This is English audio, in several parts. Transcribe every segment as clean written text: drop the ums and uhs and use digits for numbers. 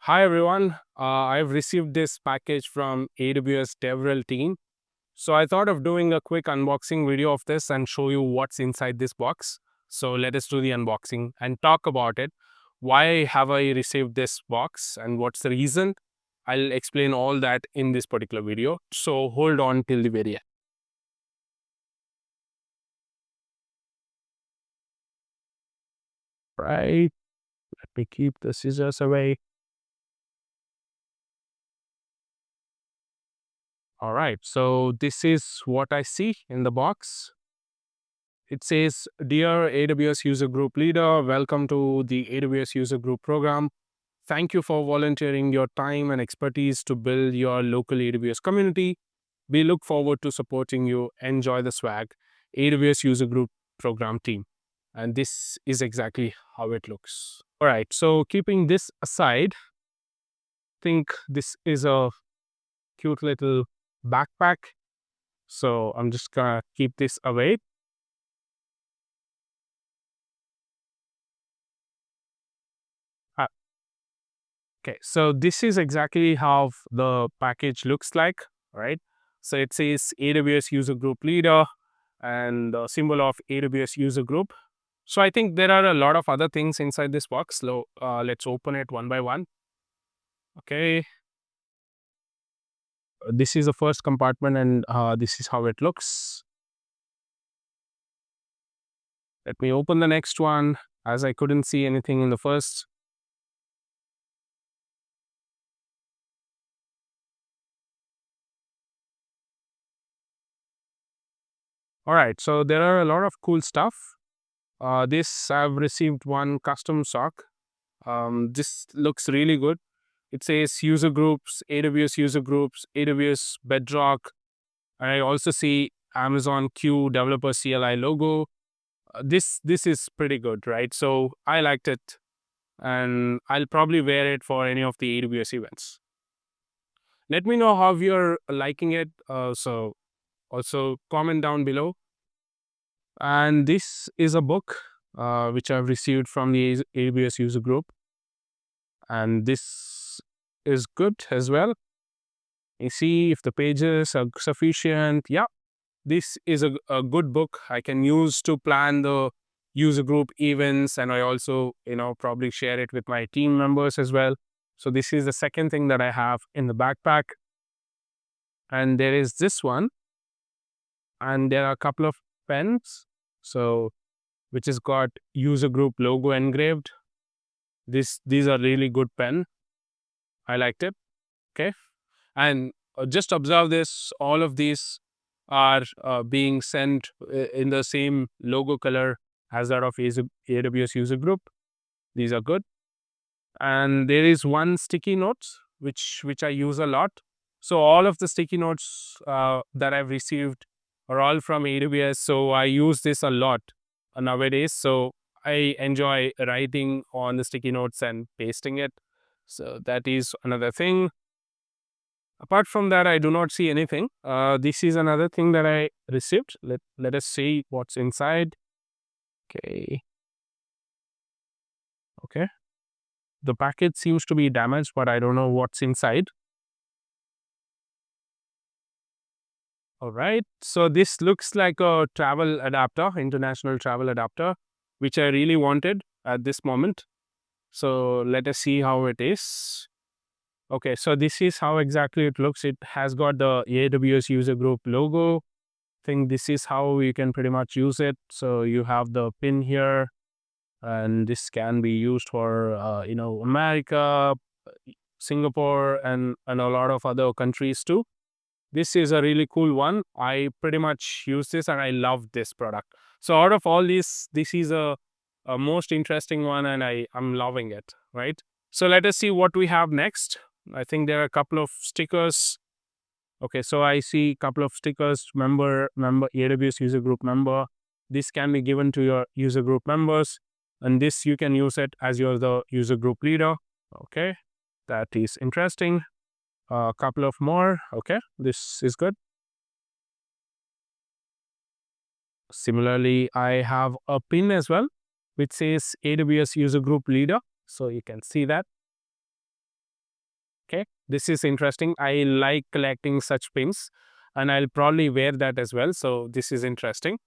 Hi everyone, I've received this package from AWS DevRel team. So I thought of doing a quick unboxing video of this and show you what's inside this box. So let us do the unboxing and talk about it. Why have I received this box and what's the reason? I'll explain all that in this particular video. So hold on till the very end. Right, let me keep the scissors away. All right, so this is what I see in the box. It says, Dear AWS User Group Leader, welcome to the AWS User Group program. Thank you for volunteering your time and expertise to build your local AWS community. We look forward to supporting you. Enjoy the swag. AWS User Group program team. And this is exactly how it looks. All right, so keeping this aside, I think this is a cute little backpack. So I'm just gonna keep this away. Uh, Okay, so this is exactly how the package looks like, right? So it says AWS User Group Leader and the symbol of AWS User Group. So I think there are a lot of other things inside this box. So let's open it one by one. Okay, this is the first compartment and this is how it looks. Let me open the next one as I couldn't see anything in the first. All right, so there are a lot of cool stuff. This I've received one custom sock. This looks really good. It says user groups, AWS user groups, AWS Bedrock. And I also see Amazon Q developer CLI logo. This is pretty good, right? So I liked it, and I'll probably wear it for any of the AWS events. Let me know how you're liking it. So also comment down below. And this is a book which I've received from the AWS user group, and this is good as well. You see if the pages are sufficient. Yeah, this is a good book I can use to plan the user group events, and I also, probably share it with my team members as well. So this is the second thing that I have in the backpack. And there is this one, and there are a couple of pens. So which has got user group logo engraved. These are really good pen. I liked it. Okay. And just observe this, all of these are being sent in the same logo color as that of AWS user group. These are good. And there is one sticky notes, which I use a lot. So all of the sticky notes that I've received are all from AWS. So I use this a lot nowadays. So I enjoy writing on the sticky notes and pasting it. So that is another thing. Apart from that, I do not see anything. This is another thing that I received. Let us see what's inside. Okay. Okay. The package seems to be damaged, but I don't know what's inside. All right. So this looks like a travel adapter, international travel adapter, which I really wanted at this moment. So let us see how it is. Okay, so this is how exactly it looks. It has got the AWS user group logo. Think this is how you can pretty much use it. So you have the pin here, and this can be used for America, Singapore, and a lot of other countries too. This is a really cool one. I pretty much use this and I love this product. So out of all these, this is a most interesting one, and I'm loving it, right? So let us see what we have next. I think there are a couple of stickers. Okay, so I see a couple of stickers, member, AWS user group member. This can be given to your user group members, and this you can use it as you're the user group leader. Okay, that is interesting. A couple of more. Okay, this is good. Similarly, I have a pin as well, which says AWS user group leader. So you can see that. This is interesting. I like collecting such pins, and I'll probably wear that as well. So this is interesting.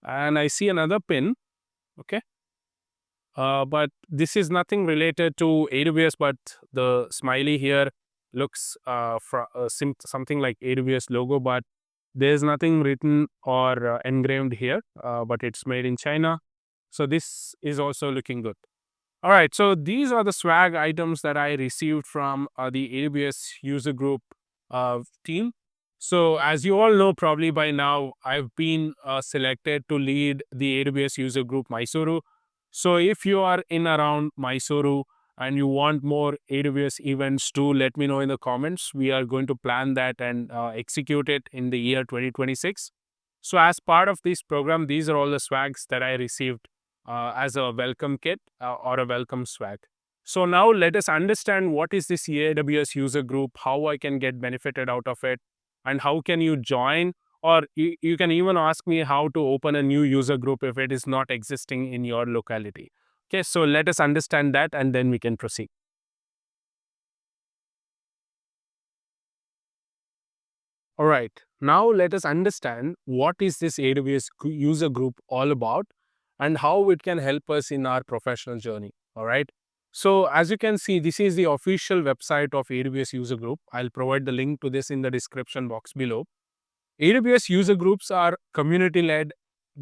And I see another pin. Okay. But this is nothing related to AWS, but the smiley here looks something like AWS logo, but there's nothing written or engraved here, but it's made in China. So this is also looking good. All right, so these are the swag items that I received from the AWS user group team. So as you all know, probably by now, I've been selected to lead the AWS user group Mysuru. So if you are in around Mysuru and you want more AWS events too, let me know in the comments. We are going to plan that and execute it in the year 2026. So as part of this program, these are all the swags that I received as a welcome kit or a welcome swag. So now let us understand what is this AWS user group, how I can get benefited out of it, and how can you join, or you can even ask me how to open a new user group if it is not existing in your locality. Okay, so let us understand that and then we can proceed. All right, now let us understand what is this AWS user group all about and how it can help us in our professional journey. All right. So as you can see, this is the official website of AWS user group. I'll provide the link to this in the description box below. AWS user groups are community-led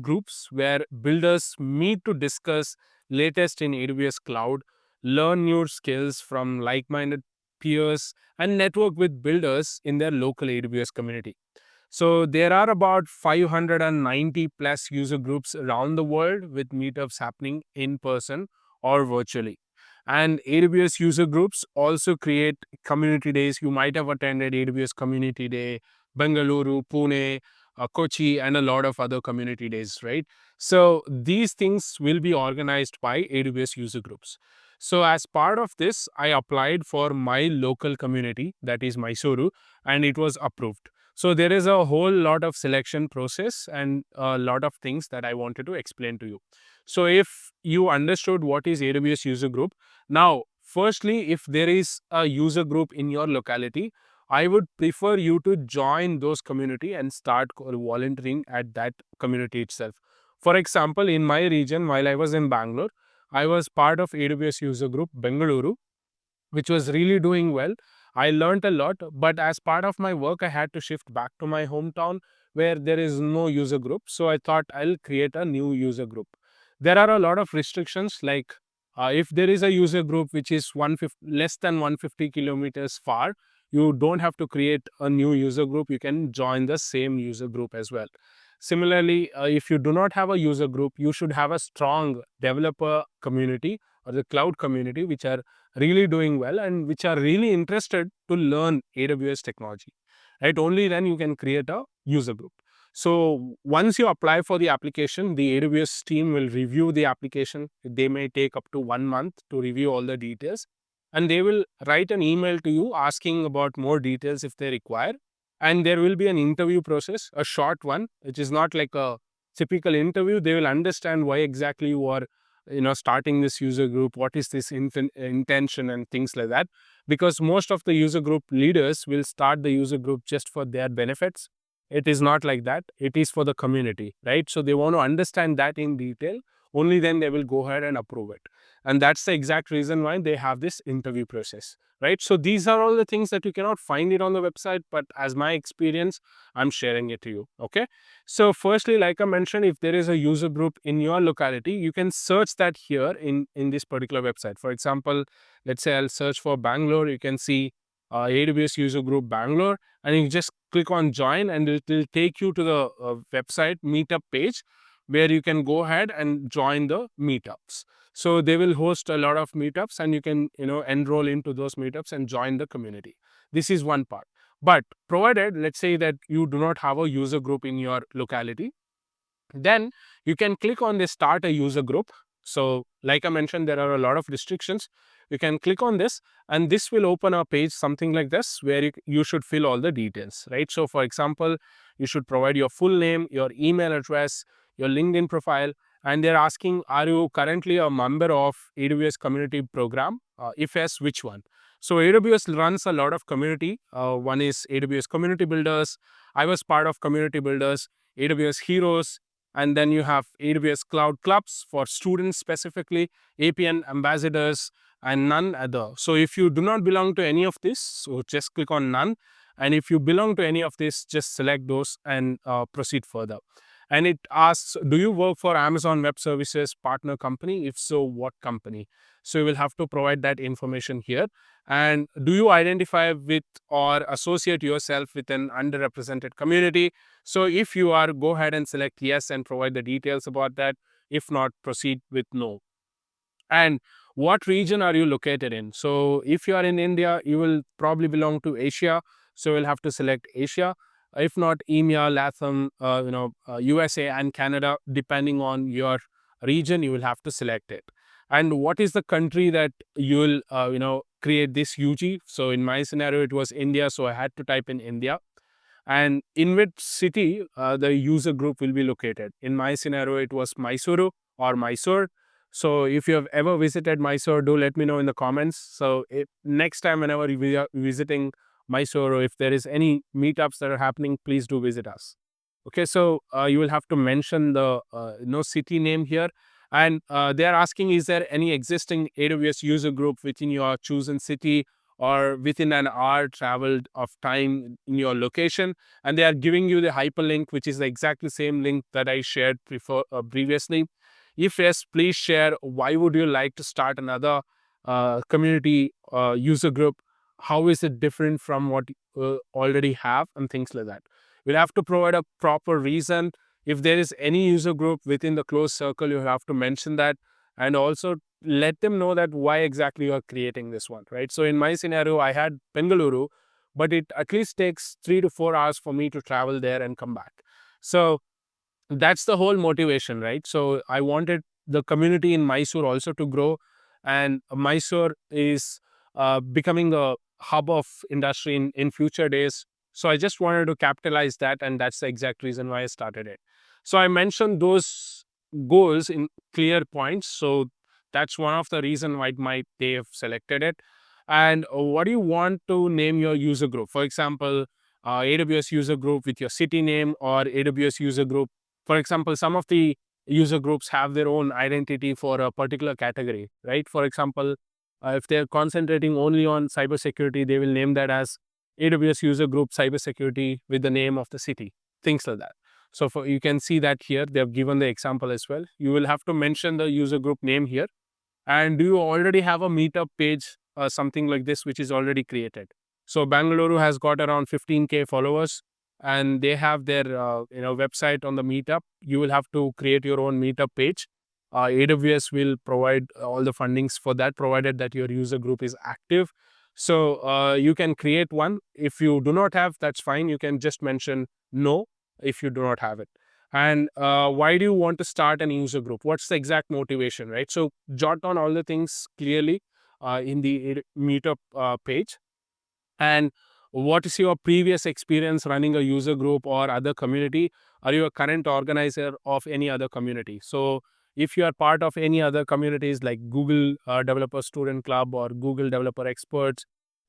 groups where builders meet to discuss latest in AWS cloud, learn new skills from like-minded peers, and network with builders in their local AWS community. So there are about 590 plus user groups around the world with meetups happening in person or virtually. And AWS user groups also create community days. You might have attended AWS Community Day, Bengaluru, Pune, Kochi, and a lot of other community days, right? So these things will be organized by AWS user groups. So as part of this, I applied for my local community, that is Mysuru, and it was approved. So there is a whole lot of selection process and a lot of things that I wanted to explain to you. So if you understood what is AWS user group, now firstly, if there is a user group in your locality, I would prefer you to join those community and start volunteering at that community itself. For example, in my region, while I was in Bangalore, I was part of AWS user group Bengaluru, which was really doing well. I learned a lot, but as part of my work, I had to shift back to my hometown where there is no user group. So I thought I'll create a new user group. There are a lot of restrictions, like if there is a user group which is less than 150 kilometers far, you don't have to create a new user group. You can join the same user group as well. Similarly, if you do not have a user group, you should have a strong developer community or the cloud community, which are really doing well and which are really interested to learn AWS technology, right? Only then you can create a user group. So once you apply for the application, the AWS team will review the application. They may take up to 1 month to review all the details, and they will write an email to you asking about more details if they require. And there will be an interview process, a short one, which is not like a typical interview. They will understand why exactly you are starting this user group, what is this intention and things like that, because most of the user group leaders will start the user group just for their benefits. It is not like that. It is for the community, right? So they want to understand that in detail. Only then they will go ahead and approve it. And that's the exact reason why they have this interview process, right? So these are all the things that you cannot find it on the website, but as my experience, I'm sharing it to you. Okay. So firstly, like I mentioned, if there is a user group in your locality, you can search that here in this particular website. For example, let's say I'll search for Bangalore. You can see AWS user group Bangalore, and you just click on join and it will take you to the website meetup page where you can go ahead and join the meetups. So they will host a lot of meetups and you can enroll into those meetups and join the community. This is one part. But provided, let's say that you do not have a user group in your locality, then you can click on this start a user group. So like I mentioned, there are a lot of restrictions. You can click on this and this will open a page something like this where you should fill all the details, right? So for example, you should provide your full name, your email address, your LinkedIn profile, and they're asking, are you currently a member of AWS community program? If yes, which one? So AWS runs a lot of community. One is AWS Community Builders. I was part of Community Builders, AWS Heroes, and then you have AWS Cloud Clubs for students specifically, APN ambassadors, and none other. So if you do not belong to any of this, so just click on none. And if you belong to any of this, just select those and proceed further. And it asks, do you work for Amazon Web Services partner company? If so, what company? So you will have to provide that information here. And do you identify with or associate yourself with an underrepresented community? So if you are, go ahead and select yes and provide the details about that. If not, proceed with no. And what region are you located in? So if you are in India, you will probably belong to Asia. So you'll have to select Asia. If not, EMEA, LATAM, USA and Canada, depending on your region, you will have to select it. And what is the country that you will, create this UG? So in my scenario, it was India. So I had to type in India. And in which city the user group will be located. In my scenario, it was Mysuru or Mysore. So if you have ever visited Mysore, do let me know in the comments. So if next time whenever you are visiting Mysore, or if there is any meetups that are happening, please do visit us. Okay, so you will have to mention the city name here. And they are asking, is there any existing AWS user group within your chosen city or within an hour traveled of time in your location? And they are giving you the hyperlink, which is the exactly same link that I shared previously. If yes, please share why would you like to start another community user group? How is it different from what you already have, and things like that. We'll have to provide a proper reason. If there is any user group within the closed circle, you have to mention that, and also let them know that why exactly you are creating this one, right? So in my scenario, I had Bengaluru, but it at least takes 3 to 4 hours for me to travel there and come back. So that's the whole motivation, right? So I wanted the community in Mysore also to grow, and Mysore is becoming the hub of industry in future days. So I just wanted to capitalize that, and that's the exact reason why I started it. So I mentioned those goals in clear points. So that's one of the reason why they have selected it. And what do you want to name your user group? For example, AWS user group with your city name, or AWS user group. For example, some of the user groups have their own identity for a particular category, right? For example, if they're concentrating only on cybersecurity, they will name that as AWS user group cybersecurity with the name of the city, things like that. So you can see that here, they have given the example as well. You will have to mention the user group name here. And do you already have a meetup page, something like this, which is already created? So Bangalore has got around 15K followers, and they have their website on the meetup. You will have to create your own meetup page. AWS will provide all the fundings for that, provided that your user group is active. So you can create one. If you do not have, that's fine. You can just mention no if you do not have it. And why do you want to start an user group? What's the exact motivation, right? So jot down all the things clearly in the meetup page. And what is your previous experience running a user group or other community? Are you a current organizer of any other community? So if you are part of any other communities like Google Developer Student Club or Google Developer Experts,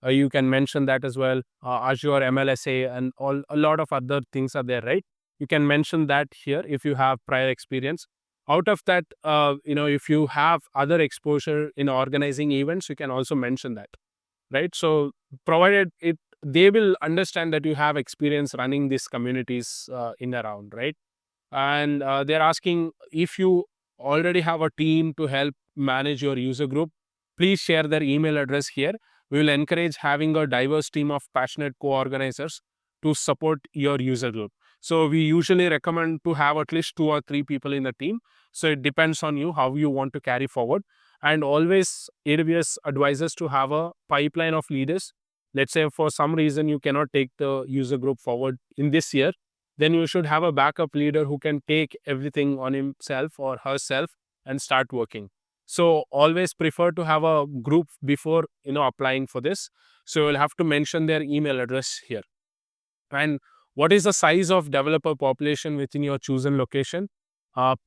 you can mention that as well. Azure MLSA and a lot of other things are there, right? You can mention that here if you have prior experience. Out of that, if you have other exposure in organizing events, you can also mention that, right? So provided it, they will understand that you have experience running these communities in around, right? And they're asking if you already have a team to help manage your user group, please share their email address here. We will encourage having a diverse team of passionate co-organizers to support your user group. So we usually recommend to have at least 2 or 3 people in the team. So it depends on you how you want to carry forward. And always AWS advises to have a pipeline of leaders. Let's say for some reason you cannot take the user group forward in this year, then you should have a backup leader who can take everything on himself or herself and start working. So always prefer to have a group before applying for this. So you'll have to mention their email address here. And what is the size of developer population within your chosen location?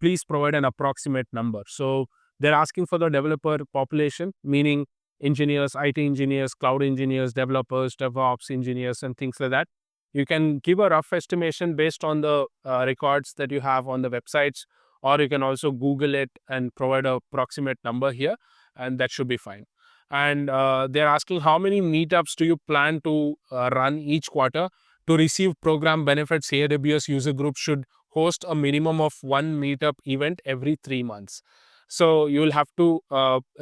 Please provide an approximate number. So they're asking for the developer population, meaning engineers, IT engineers, cloud engineers, developers, DevOps engineers, and things like that. You can give a rough estimation based on the records that you have on the websites, or you can also Google it and provide a approximate number here, and that should be fine. And they're asking how many meetups do you plan to run each quarter to receive program benefits. AWS user group should host a minimum of one meetup event every 3 months. So you will have to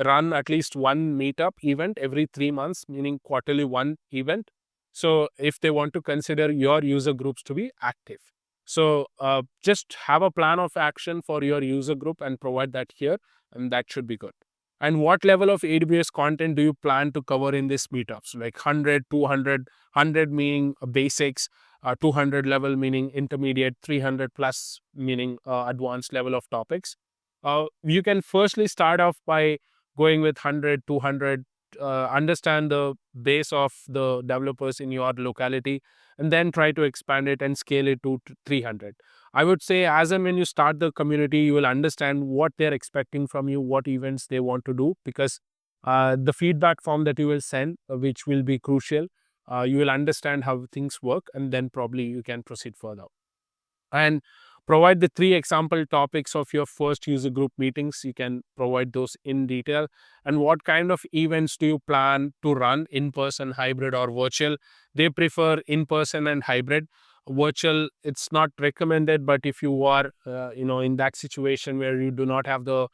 run at least one meetup event every 3 months, meaning quarterly one event. So if they want to consider your user groups to be active. So just have a plan of action for your user group and provide that here, and that should be good. And what level of AWS content do you plan to cover in these meetups? Like 100, 200, 100 meaning basics, 200 level meaning intermediate, 300 plus meaning advanced level of topics. You can firstly start off by going with 100, 200, understand the base of the developers in your locality, and then try to expand it and scale it to 300. I would say as and when you start the community, you will understand what they're expecting from you, what events they want to do, because the feedback form that you will send, which will be crucial, you will understand how things work, and then probably you can proceed further. And provide the 3 example topics of your first user group meetings. You can provide those in detail. And what kind of events do you plan to run, in person, hybrid, or virtual? They prefer in person and hybrid. Virtual, it's not recommended, but if you are in that situation where you do not have the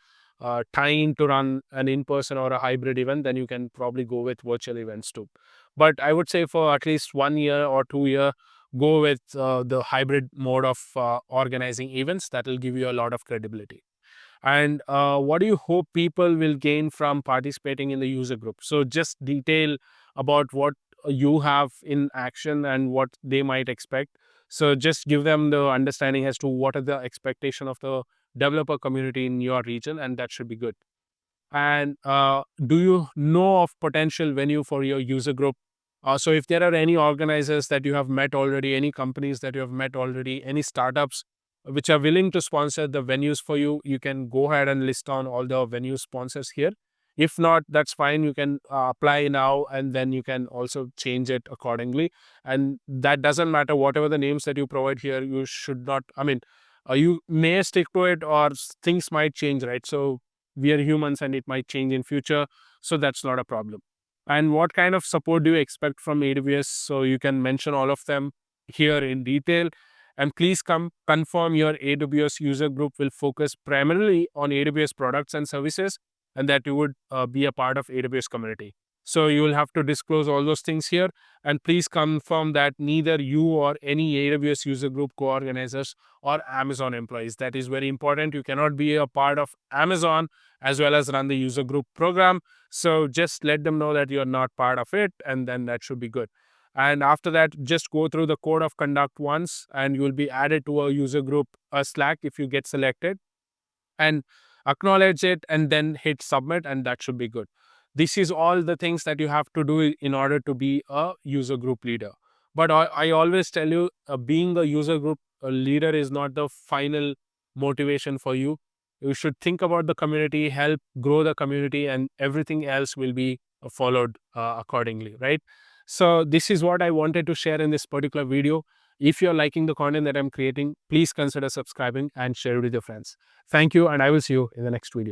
time to run an in person or a hybrid event, then you can probably go with virtual events too. But I would say for at least 1 year or 2 year, go with the hybrid mode of organizing events. That will give you a lot of credibility. And what do you hope people will gain from participating in the user group? So just detail about what you have in action and what they might expect. So just give them the understanding as to what are the expectation of the developer community in your region, and that should be good. And do you know of potential venue for your user group? So if there are any organizers that you have met already, any companies that you have met already, any startups which are willing to sponsor the venues for you, you can go ahead and list on all the venue sponsors here. If not, that's fine. You can apply now, and then you can also change it accordingly. And that doesn't matter. Whatever the names that you provide here, you should not, you may stick to it, or things might change, right? So we are humans and it might change in future. So that's not a problem. And what kind of support do you expect from AWS? So you can mention all of them here in detail. And please confirm your AWS user group will focus primarily on AWS products and services, and that you would be a part of AWS community. So you will have to disclose all those things here. And please confirm that neither you or any AWS user group co-organizers or Amazon employees. That is very important. You cannot be a part of Amazon as well as run the user group program. So just let them know that you're not part of it, and then that should be good. And after that, just go through the code of conduct once, and you will be added to a user group, a Slack, if you get selected, and acknowledge it, and then hit submit, and that should be good. This is all the things that you have to do in order to be a user group leader. But I always tell you, being a user group leader is not the final motivation for you. You should think about the community, help grow the community, and everything else will be followed accordingly, right? So this is what I wanted to share in this particular video. If you're liking the content that I'm creating, please consider subscribing and share it with your friends. Thank you, and I will see you in the next video.